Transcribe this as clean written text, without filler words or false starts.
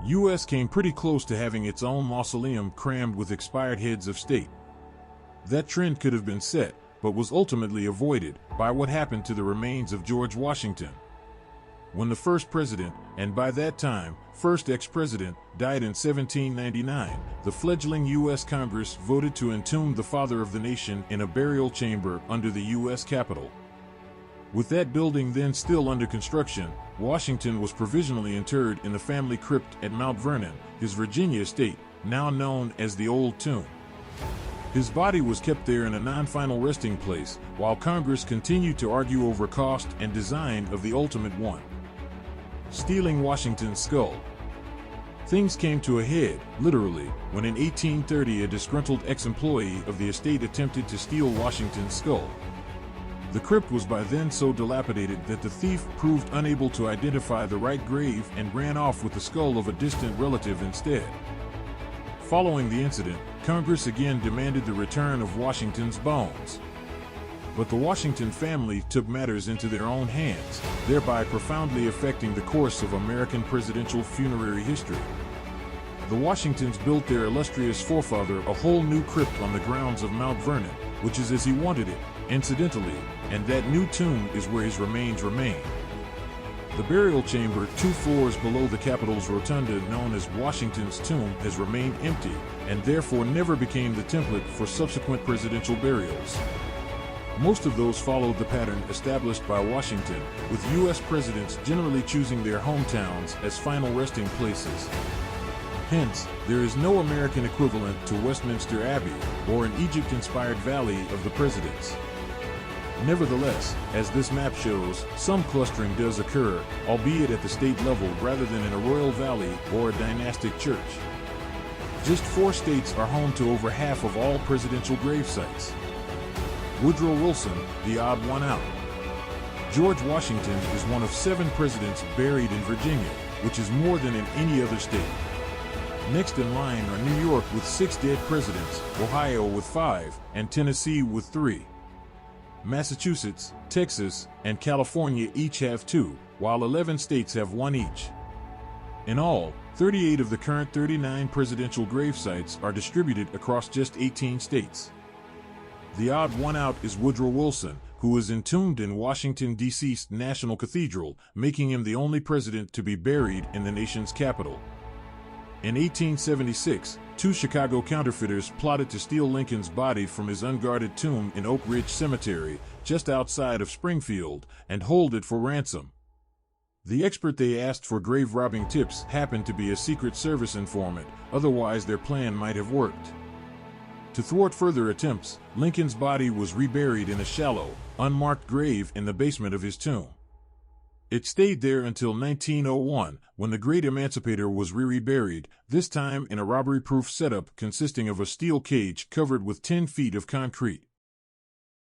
U.S. came pretty close to having its own mausoleum crammed with expired heads of state. That trend could have been set, but was ultimately avoided by what happened to the remains of George Washington. When the first president, and by that time, first ex-president, died in 1799, the fledgling U.S. Congress voted to entomb the father of the nation in a burial chamber under the U.S. Capitol. With that building then still under construction, Washington was provisionally interred in the family crypt at Mount Vernon, his Virginia estate, now known as the Old Tomb. His body was kept there in a non-final resting place, while Congress continued to argue over cost and design of the ultimate one: stealing Washington's skull. Things came to a head, literally, when in 1830 a disgruntled ex-employee of the estate attempted to steal Washington's skull. The crypt was by then so dilapidated that the thief proved unable to identify the right grave and ran off with the skull of a distant relative instead. Following the incident, Congress again demanded the return of Washington's bones. But the Washington family took matters into their own hands, thereby profoundly affecting the course of American presidential funerary history. The Washingtons built their illustrious forefather a whole new crypt on the grounds of Mount Vernon, which is as he wanted it, incidentally, and that new tomb is where his remains remain. The burial chamber 2 floors below the Capitol's rotunda, known as Washington's Tomb, has remained empty, and therefore never became the template for subsequent presidential burials. Most of those followed the pattern established by Washington, with U.S. presidents generally choosing their hometowns as final resting places. Hence, there is no American equivalent to Westminster Abbey, or an Egypt-inspired Valley of the Presidents. Nevertheless, as this map shows, some clustering does occur, albeit at the state level rather than in a royal valley or a dynastic church. Just 4 states are home to over half of all presidential grave sites. Woodrow Wilson, the odd one out. George Washington is one of 7 presidents buried in Virginia, which is more than in any other state. Next in line are New York with 6 dead presidents, Ohio with 5, and Tennessee with 3. Massachusetts, Texas, and California each have 2, while 11 states have 1 each. In all, 38 of the current 39 presidential grave sites are distributed across just 18 states. The odd one out is Woodrow Wilson, who is entombed in Washington, D.C.'s National Cathedral, making him the only president to be buried in the nation's capital. In 1876, 2 Chicago counterfeiters plotted to steal Lincoln's body from his unguarded tomb in Oak Ridge Cemetery, just outside of Springfield, and hold it for ransom. The expert they asked for grave-robbing tips happened to be a Secret Service informant, otherwise their plan might have worked. To thwart further attempts, Lincoln's body was reburied in a shallow, unmarked grave in the basement of his tomb. It stayed there until 1901, when the great emancipator was reburied, this time in a robbery-proof setup consisting of a steel cage covered with 10 feet of concrete.